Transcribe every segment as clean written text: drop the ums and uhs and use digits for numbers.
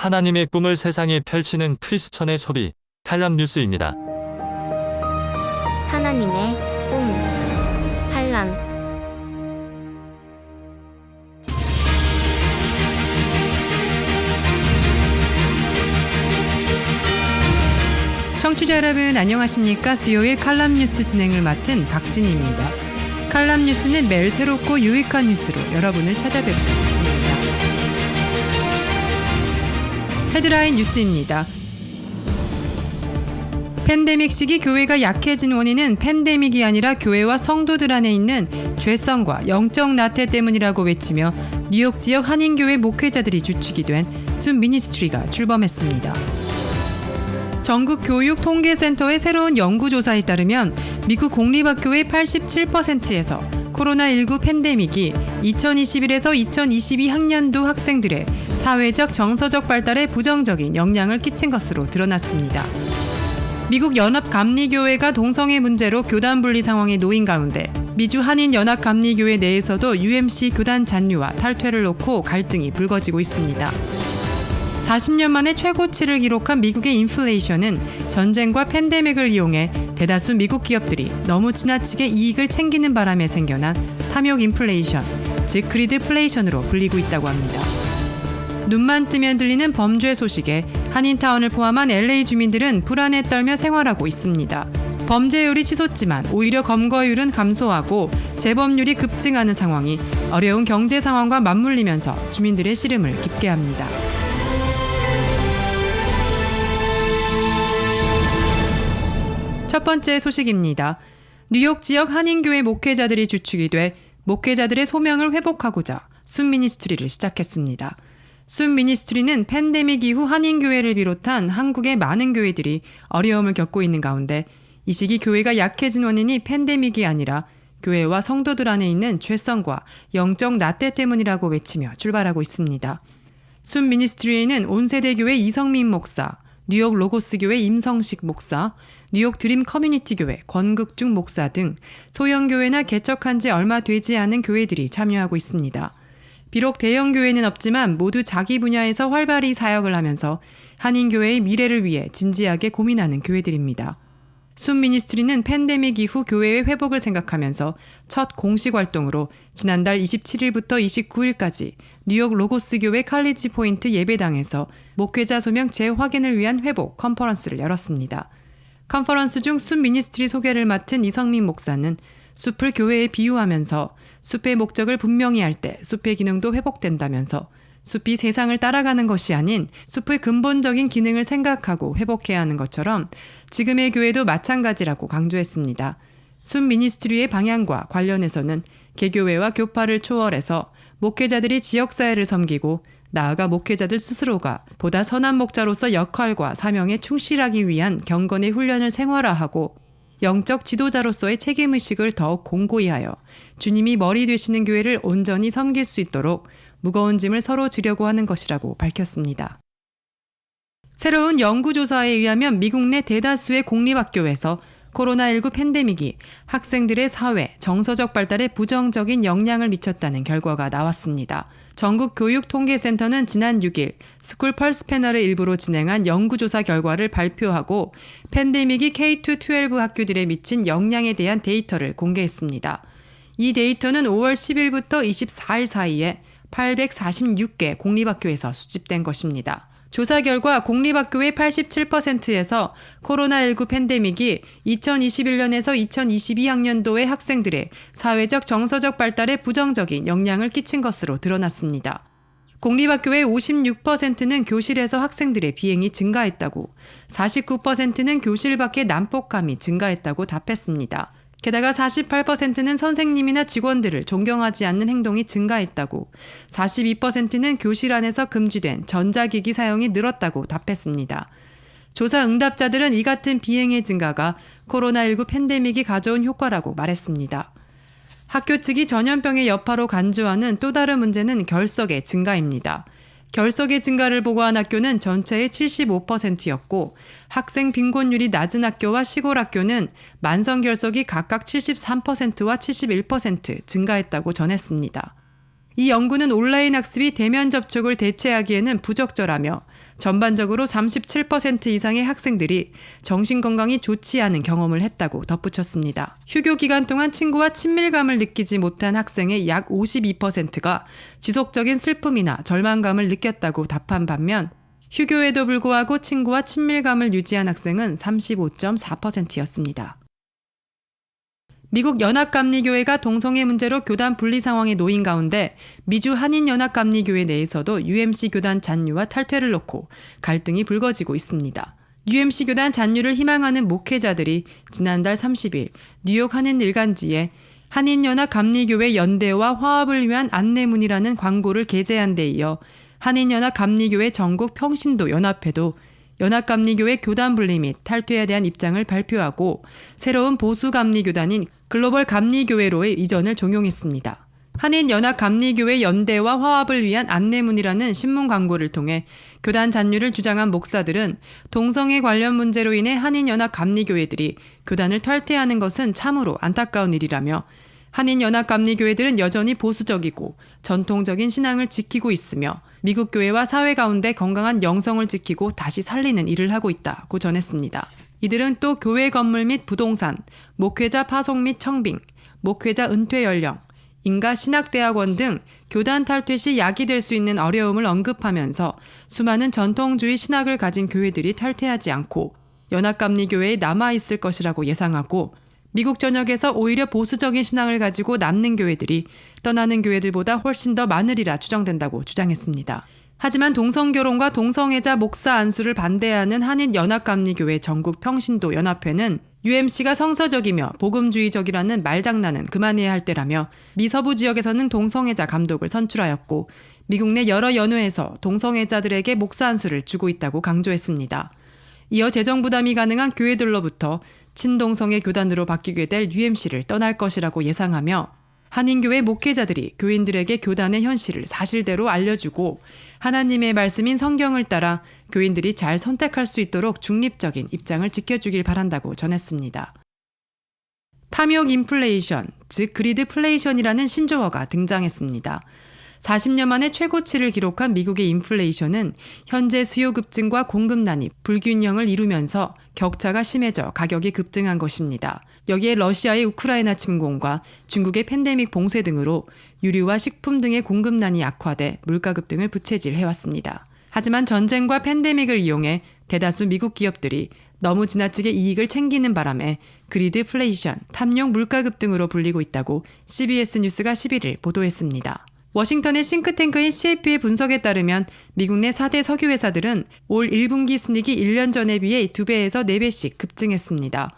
하나님의 꿈을 세상에 펼치는 크리스천의 소리, 칼럼 뉴스입니다. 하나님의 꿈 칼럼. 청취자 여러분 안녕하십니까? 수요일 칼럼 뉴스 진행을 맡은 박진희입니다. 칼럼 뉴스는 매일 새롭고 유익한 뉴스로 여러분을 찾아뵙고 있습니다. 헤드라인 뉴스입니다. 팬데믹 시기 교회가 약해진 원인은 팬데믹이 아니라 교회와 성도들 안에 있는 죄성과 영적 나태 때문이라고 외치며 뉴욕 지역 한인교회 목회자들이 주축이 된 순 미니스트리가 출범했습니다. 전국 교육통계센터의 새로운 연구조사에 따르면 미국 공립학교의 87%에서 코로나19 팬데믹이 2021에서 2022학년도 학생들의 사회적 정서적 발달에 부정적인 영향을 끼친 것으로 드러났습니다. 미국 연합감리교회가 동성애 문제로 교단 분리 상황에 놓인 가운데 미주 한인연합감리교회 내에서도 UMC 교단 잔류와 탈퇴를 놓고 갈등이 불거지고 있습니다. 40년 만에 최고치를 기록한 미국의 인플레이션은 전쟁과 팬데믹을 이용해 대다수 미국 기업들이 너무 지나치게 이익을 챙기는 바람에 생겨난 탐욕 인플레이션, 즉 그리드플레이션으로 불리고 있다고 합니다. 눈만 뜨면 들리는 범죄 소식에 한인타운을 포함한 LA 주민들은 불안에 떨며 생활하고 있습니다. 범죄율이 치솟지만 오히려 검거율은 감소하고 재범률이 급증하는 상황이 어려운 경제 상황과 맞물리면서 주민들의 시름을 깊게 합니다. 첫 번째 소식입니다. 뉴욕 지역 한인교회 목회자들이 주축이 돼 목회자들의 소명을 회복하고자 순 미니스트리를 시작했습니다. 순 미니스트리는 팬데믹 이후 한인교회를 비롯한 한국의 많은 교회들이 어려움을 겪고 있는 가운데 이 시기 교회가 약해진 원인이 팬데믹이 아니라 교회와 성도들 안에 있는 죄성과 영적 나태 때문이라고 외치며 출발하고 있습니다. 순 미니스트리에는 온세대교회 이성민 목사, 뉴욕 로고스 교회 임성식 목사, 뉴욕 드림 커뮤니티 교회 권극중 목사 등 소형 교회나 개척한 지 얼마 되지 않은 교회들이 참여하고 있습니다. 비록 대형 교회는 없지만 모두 자기 분야에서 활발히 사역을 하면서 한인교회의 미래를 위해 진지하게 고민하는 교회들입니다. 순 미니스트리는 팬데믹 이후 교회의 회복을 생각하면서 첫 공식 활동으로 지난달 27일부터 29일까지 뉴욕 로고스 교회 칼리지 포인트 예배당에서 목회자 소명 재확인을 위한 회복 컨퍼런스를 열었습니다. 컨퍼런스 중 순 미니스트리 소개를 맡은 이성민 목사는 숲을 교회에 비유하면서 숲의 목적을 분명히 할 때 숲의 기능도 회복된다면서 숲이 세상을 따라가는 것이 아닌 숲의 근본적인 기능을 생각하고 회복해야 하는 것처럼 지금의 교회도 마찬가지라고 강조했습니다. 순 미니스트리의 방향과 관련해서는 개교회와 교파를 초월해서 목회자들이 지역사회를 섬기고 나아가 목회자들 스스로가 보다 선한 목자로서 역할과 사명에 충실하기 위한 경건의 훈련을 생활화하고 영적 지도자로서의 책임의식을 더욱 공고히 하여 주님이 머리 되시는 교회를 온전히 섬길 수 있도록 무거운 짐을 서로 지려고 하는 것이라고 밝혔습니다. 새로운 연구조사에 의하면 미국 내 대다수의 공립학교에서 코로나19 팬데믹이 학생들의 사회, 정서적 발달에 부정적인 영향을 미쳤다는 결과가 나왔습니다. 전국교육통계센터는 지난 6일 스쿨 펄스 패널을 일부로 진행한 연구조사 결과를 발표하고 팬데믹이 K-12 학교들에 미친 영향에 대한 데이터를 공개했습니다. 이 데이터는 5월 10일부터 24일 사이에 846개 공립학교에서 수집된 것입니다. 조사 결과 공립학교의 87%에서 코로나19 팬데믹이 2021년에서 2022학년도의 학생들의 사회적 정서적 발달에 부정적인 영향을 끼친 것으로 드러났습니다. 공립학교의 56%는 교실에서 학생들의 비행이 증가했다고, 49%는 교실 밖의 난폭함이 증가했다고 답했습니다. 게다가 48%는 선생님이나 직원들을 존경하지 않는 행동이 증가했다고, 42%는 교실 안에서 금지된 전자기기 사용이 늘었다고 답했습니다. 조사 응답자들은 이 같은 비행의 증가가 코로나19 팬데믹이 가져온 효과라고 말했습니다. 학교 측이 전염병의 여파로 간주하는 또 다른 문제는 결석의 증가입니다. 결석의 증가를 보고한 학교는 전체의 75%였고 학생 빈곤율이 낮은 학교와 시골 학교는 만성 결석이 각각 73%와 71% 증가했다고 전했습니다. 이 연구는 온라인 학습이 대면 접촉을 대체하기에는 부적절하며 전반적으로 37% 이상의 학생들이 정신건강이 좋지 않은 경험을 했다고 덧붙였습니다. 휴교 기간 동안 친구와 친밀감을 느끼지 못한 학생의 약 52%가 지속적인 슬픔이나 절망감을 느꼈다고 답한 반면 휴교에도 불구하고 친구와 친밀감을 유지한 학생은 35.4%였습니다. 미국 연합감리교회가 동성애 문제로 교단 분리 상황에 놓인 가운데 미주 한인연합감리교회 내에서도 UMC 교단 잔류와 탈퇴를 놓고 갈등이 불거지고 있습니다. UMC 교단 잔류를 희망하는 목회자들이 지난달 30일 뉴욕 한인 일간지에 한인연합감리교회 연대와 화합을 위한 안내문이라는 광고를 게재한 데 이어 한인연합감리교회 전국 평신도 연합회도 연합감리교회 교단 분리 및 탈퇴에 대한 입장을 발표하고 새로운 보수감리교단인 글로벌 감리교회로의 이전을 종용했습니다. 한인연합감리교회 연대와 화합을 위한 안내문이라는 신문 광고를 통해 교단 잔류를 주장한 목사들은 동성애 관련 문제로 인해 한인연합감리교회들이 교단을 탈퇴하는 것은 참으로 안타까운 일이라며 한인연합감리교회들은 여전히 보수적이고 전통적인 신앙을 지키고 있으며 미국 교회와 사회 가운데 건강한 영성을 지키고 다시 살리는 일을 하고 있다고 전했습니다. 이들은 또 교회 건물 및 부동산, 목회자 파송 및 청빙, 목회자 은퇴 연령, 인가 신학대학원 등 교단 탈퇴 시 약이 될 수 있는 어려움을 언급하면서 수많은 전통주의 신학을 가진 교회들이 탈퇴하지 않고 연합감리교회에 남아있을 것이라고 예상하고 미국 전역에서 오히려 보수적인 신앙을 가지고 남는 교회들이 떠나는 교회들보다 훨씬 더 많으리라 추정된다고 주장했습니다. 하지만 동성결혼과 동성애자 목사 안수를 반대하는 한인연합감리교회 전국 평신도 연합회는 UMC가 성서적이며 복음주의적이라는 말장난은 그만해야 할 때라며 미 서부 지역에서는 동성애자 감독을 선출하였고 미국 내 여러 연회에서 동성애자들에게 목사 안수를 주고 있다고 강조했습니다. 이어 재정 부담이 가능한 교회들로부터 친동성애 교단으로 바뀌게 될 UMC를 떠날 것이라고 예상하며 한인교회 목회자들이 교인들에게 교단의 현실을 사실대로 알려주고 하나님의 말씀인 성경을 따라 교인들이 잘 선택할 수 있도록 중립적인 입장을 지켜주길 바란다고 전했습니다. 탐욕 인플레이션, 즉 그리드플레이션이라는 신조어가 등장했습니다. 40년 만에 최고치를 기록한 미국의 인플레이션은 현재 수요 급증과 공급난이 불균형을 이루면서 격차가 심해져 가격이 급등한 것입니다. 여기에 러시아의 우크라이나 침공과 중국의 팬데믹 봉쇄 등으로 유류와 식품 등의 공급난이 악화돼 물가 급등을 부채질해왔습니다. 하지만 전쟁과 팬데믹을 이용해 대다수 미국 기업들이 너무 지나치게 이익을 챙기는 바람에 그리드플레이션, 탐욕 물가 급등으로 불리고 있다고 CBS 뉴스가 11일 보도했습니다. 워싱턴의 싱크탱크인 CFP의 분석에 따르면 미국 내 4대 석유 회사들은 올 1분기 순이익이 1년 전에 비해 2배에서 4배씩 급증했습니다.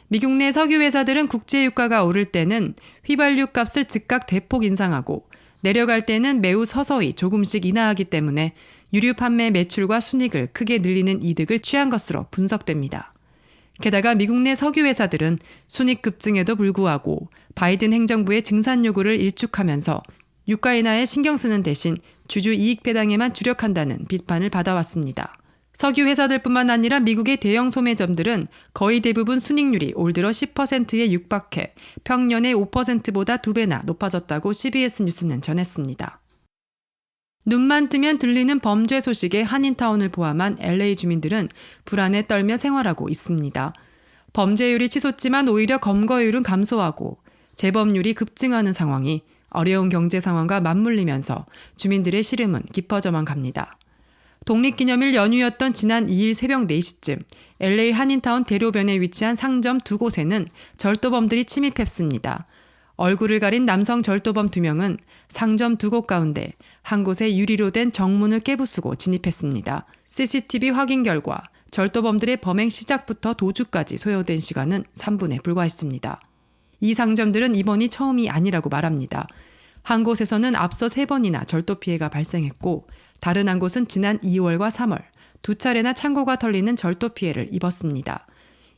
미국 내 석유 회사들은 국제 유가가 오를 때는 휘발유 값을 즉각 대폭 인상하고 내려갈 때는 매우 서서히 조금씩 인하하기 때문에 유류 판매 매출과 순이익을 크게 늘리는 이득을 취한 것으로 분석됩니다. 게다가 미국 내 석유 회사들은 순이익 급증에도 불구하고 바이든 행정부의 증산 요구를 일축하면서 유가 인하에 신경 쓰는 대신 주주 이익 배당에만 주력한다는 비판을 받아왔습니다. 석유 회사들뿐만 아니라 미국의 대형 소매점들은 거의 대부분 순이익률이 올 들어 10%에 육박해 평년의 5%보다 2배나 높아졌다고 CBS 뉴스는 전했습니다. 눈만 뜨면 들리는 범죄 소식에 한인타운을 포함한 LA 주민들은 불안에 떨며 생활하고 있습니다. 범죄율이 치솟지만 오히려 검거율은 감소하고 재범률이 급증하는 상황이 어려운 경제 상황과 맞물리면서 주민들의 시름은 깊어져만 갑니다. 독립기념일 연휴였던 지난 2일 새벽 4시쯤 LA 한인타운 대로변에 위치한 상점 2곳에는 절도범들이 침입했습니다. 얼굴을 가린 남성 절도범 2명은 상점 2곳 가운데 한 곳에 유리로 된 정문을 깨부수고 진입했습니다. CCTV 확인 결과 절도범들의 범행 시작부터 도주까지 소요된 시간은 3분에 불과했습니다. 이 상점들은 이번이 처음이 아니라고 말합니다. 한 곳에서는 앞서 3번이나 절도 피해가 발생했고 다른 한 곳은 지난 2월과 3월 2차례나 창고가 털리는 절도 피해를 입었습니다.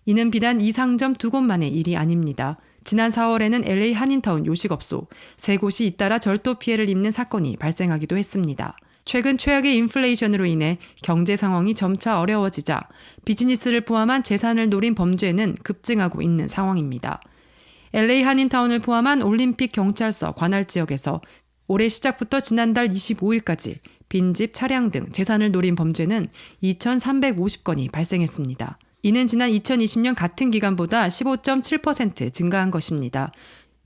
이는 비단 이 상점 2곳만의 일이 아닙니다. 지난 4월에는 LA 한인타운 요식업소 3곳이 잇따라 절도 피해를 입는 사건이 발생하기도 했습니다. 최근 최악의 인플레이션으로 인해 경제 상황이 점차 어려워지자 비즈니스를 포함한 재산을 노린 범죄는 급증하고 있는 상황입니다. LA 한인타운을 포함한 올림픽 경찰서 관할 지역에서 올해 시작부터 지난달 25일까지 빈집, 차량 등 재산을 노린 범죄는 2,350건이 발생했습니다. 이는 지난 2020년 같은 기간보다 15.7% 증가한 것입니다.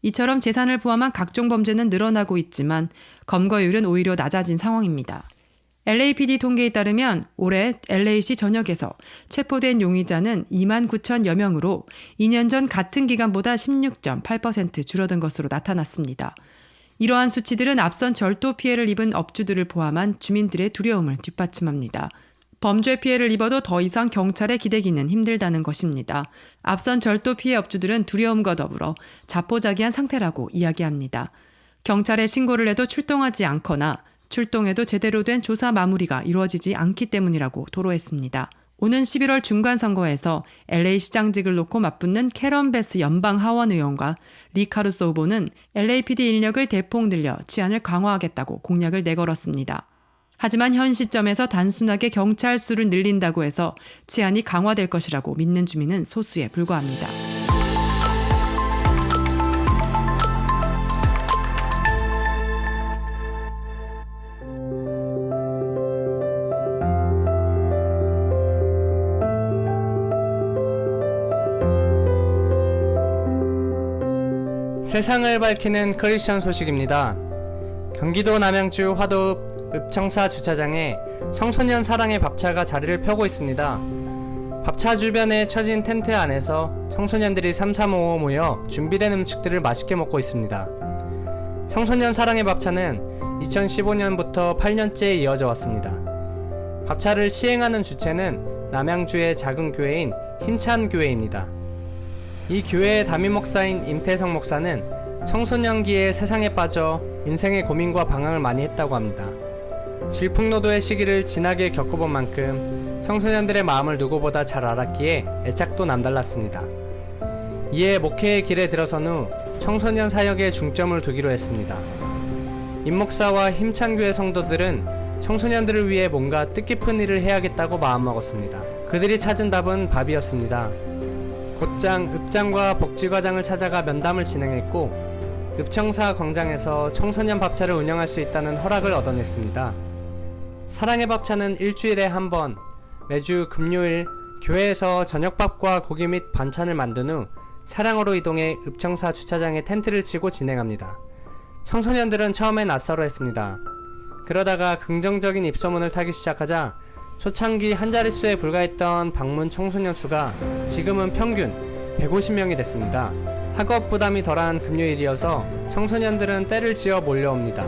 이처럼 재산을 포함한 각종 범죄는 늘어나고 있지만 검거율은 오히려 낮아진 상황입니다. LAPD 통계에 따르면 올해 LA시 전역에서 체포된 용의자는 2만 9천여 명으로 2년 전 같은 기간보다 16.8% 줄어든 것으로 나타났습니다. 이러한 수치들은 앞선 절도 피해를 입은 업주들을 포함한 주민들의 두려움을 뒷받침합니다. 범죄 피해를 입어도 더 이상 경찰에 기대기는 힘들다는 것입니다. 앞선 절도 피해 업주들은 두려움과 더불어 자포자기한 상태라고 이야기합니다. 경찰에 신고를 해도 출동하지 않거나 출동해도 제대로 된 조사 마무리가 이루어지지 않기 때문이라고 토로했습니다. 오는 11월 중간선거에서 LA 시장직을 놓고 맞붙는 캐런 베스 연방 하원 의원과 리 카루소 후보는 LAPD 인력을 대폭 늘려 치안을 강화하겠다고 공약을 내걸었습니다. 하지만 현 시점에서 단순하게 경찰 수를 늘린다고 해서 치안이 강화될 것이라고 믿는 주민은 소수에 불과합니다. 세상을 밝히는 크리스천 소식입니다. 경기도 남양주 화도읍 읍청사 주차장에 청소년 사랑의 밥차가 자리를 펴고 있습니다. 밥차 주변에 쳐진 텐트 안에서 청소년들이 삼삼오오 모여 준비된 음식들을 맛있게 먹고 있습니다. 청소년 사랑의 밥차는 2015년부터 8년째 이어져 왔습니다. 밥차를 시행하는 주체는 남양주의 작은 교회인 힘찬교회입니다. 이 교회의 담임 목사인 임태성 목사는 청소년기에 세상에 빠져 인생의 고민과 방황을 많이 했다고 합니다. 질풍노도의 시기를 진하게 겪어본 만큼 청소년들의 마음을 누구보다 잘 알았기에 애착도 남달랐습니다. 이에 목회의 길에 들어선 후 청소년 사역에 중점을 두기로 했습니다. 임 목사와 힘찬교회 성도들은 청소년들을 위해 뭔가 뜻깊은 일을 해야겠다고 마음먹었습니다. 그들이 찾은 답은 밥이었습니다. 곧장 읍장과 복지과장을 찾아가 면담을 진행했고 읍청사 광장에서 청소년 밥차를 운영할 수 있다는 허락을 얻어냈습니다. 사랑의 밥차는 일주일에 한 번 매주 금요일 교회에서 저녁밥과 고기 및 반찬을 만든 후 차량으로 이동해 읍청사 주차장에 텐트를 치고 진행합니다. 청소년들은 처음엔 낯설어했습니다. 그러다가 긍정적인 입소문을 타기 시작하자 초창기 한 자릿수에 불과했던 방문 청소년 수가 지금은 평균 150명이 됐습니다. 학업 부담이 덜한 금요일이어서 청소년들은 때를 지어 몰려옵니다.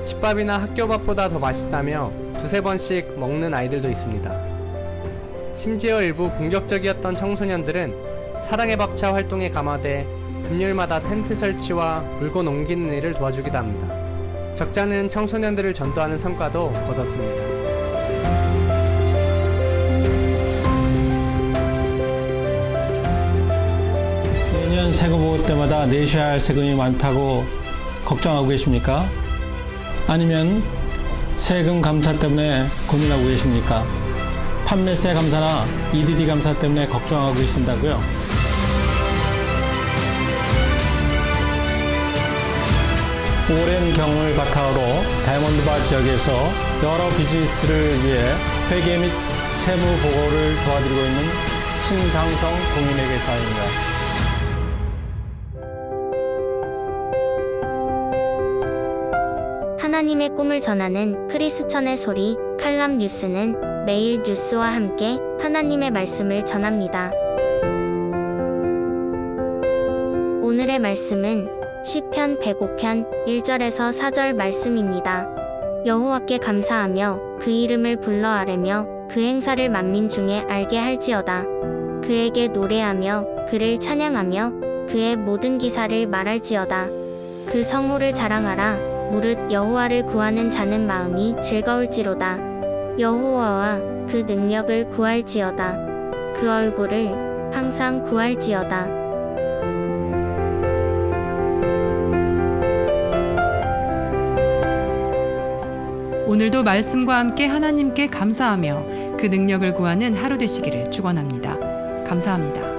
집밥이나 학교밥보다 더 맛있다며 두세 번씩 먹는 아이들도 있습니다. 심지어 일부 공격적이었던 청소년들은 사랑의 밥차 활동에 감화돼 금요일마다 텐트 설치와 물건 옮기는 일을 도와주기도 합니다. 적잖은 청소년들을 전도하는 성과도 거뒀습니다. 매년 세금 보고 때마다 내셔야 할 세금이 많다고 걱정하고 계십니까? 아니면 세금 감사 때문에 고민하고 계십니까? 판매세 감사나 EDD 감사 때문에 걱정하고 계신다고요? 오랜 경험을 바탕으로 다이아몬드바 지역에서 여러 비즈니스를 위해 회계 및 세무 보고를 도와드리고 있는 신상성 공인회계사입니다. 하나님의 꿈을 전하는 크리스천의 소리 칼럼 뉴스는 매일 뉴스와 함께 하나님의 말씀을 전합니다. 오늘의 말씀은 시편 105편 1절에서 4절 말씀입니다. 여호와께 감사하며 그 이름을 불러 아뢰며 그 행사를 만민 중에 알게 할지어다. 그에게 노래하며 그를 찬양하며 그의 모든 기사를 말할지어다. 그 성호를 자랑하라. 무릇 여호와를 구하는 자는 마음이 즐거울지로다. 여호와와 그 능력을 구할지어다. 그 얼굴을 항상 구할지어다. 오늘도 말씀과 함께 하나님께 감사하며 그 능력을 구하는 하루 되시기를 축원합니다. 감사합니다.